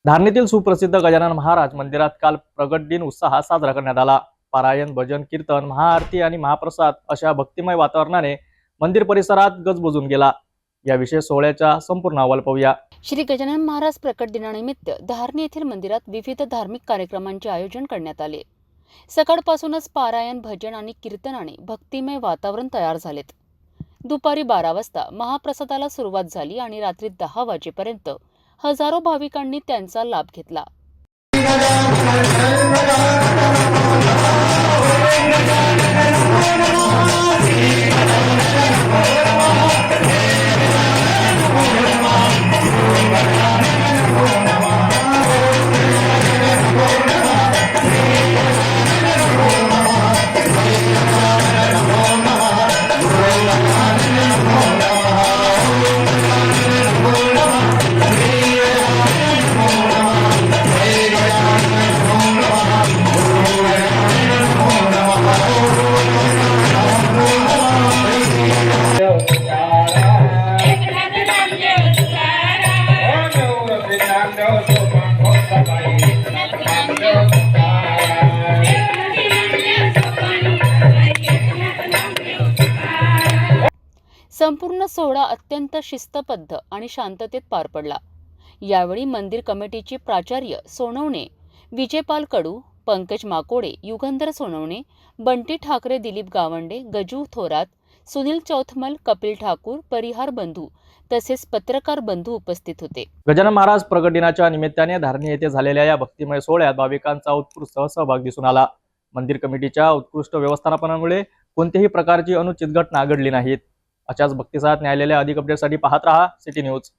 धारणीतील सुप्रसिद्ध गजानन महाराज मंदिरात काल प्रगट दिन उत्साहात साजरा करण्यात आला। पारायण, भजन, कीर्तन, महाआरती आणि महाप्रसाद अशा भक्तिमय वातावरणाने मंदिर परिसरात गजबजून गेला। या विशेष सोहळ्याचा संपूर्ण अहवाल पाहूया। श्री गजानन महाराज प्रकट दिनानिमित्त धारणी येथील मंदिरात विविध धार्मिक कार्यक्रमांचे आयोजन करण्यात आले। सकाळपासूनच पारायण, भजन आणि कीर्तनाने भक्तिमय वातावरण तयार झालेत। दुपारी 12 वाजता महाप्रसादाला सुरुवात झाली आणि रात्री 10 वाजेपर्यंत हजारो भाविकांनी त्यांचा लाभ घेतला। संपूर्ण सोहळा अत्यंत शिस्तबद्ध आणि शांततेत पार पडला। यावेळी मंदिर कमिटीचे प्राचार्य सोनवणे, विजयपाल कडू, पंकज माकोडे, युगंधर सोनवणे, बंटी ठाकरे, दिलीप गावंडे, गजू थोरात, सुनील चौथमल, कपिल ठाकूर, परिहार बंधू तसेच पत्रकार बंधू उपस्थित होते। गजानन महाराज प्रगट दिनाच्या निमित्ताने धारणी येथे झालेल्या या भक्तिमय सोहळ्यात भाविकांचा उत्कृष्ट सहभाग दिसून आला। मंदिर कमिटीच्या उत्कृष्ट व्यवस्थापनामुळे कोणत्याही प्रकारची अनुचित घटना घडली नाहीत। अशाच भक्तिसात न्यायालयाला अधिक अपडेटसाठी पाहत रहा सिटी न्यूज।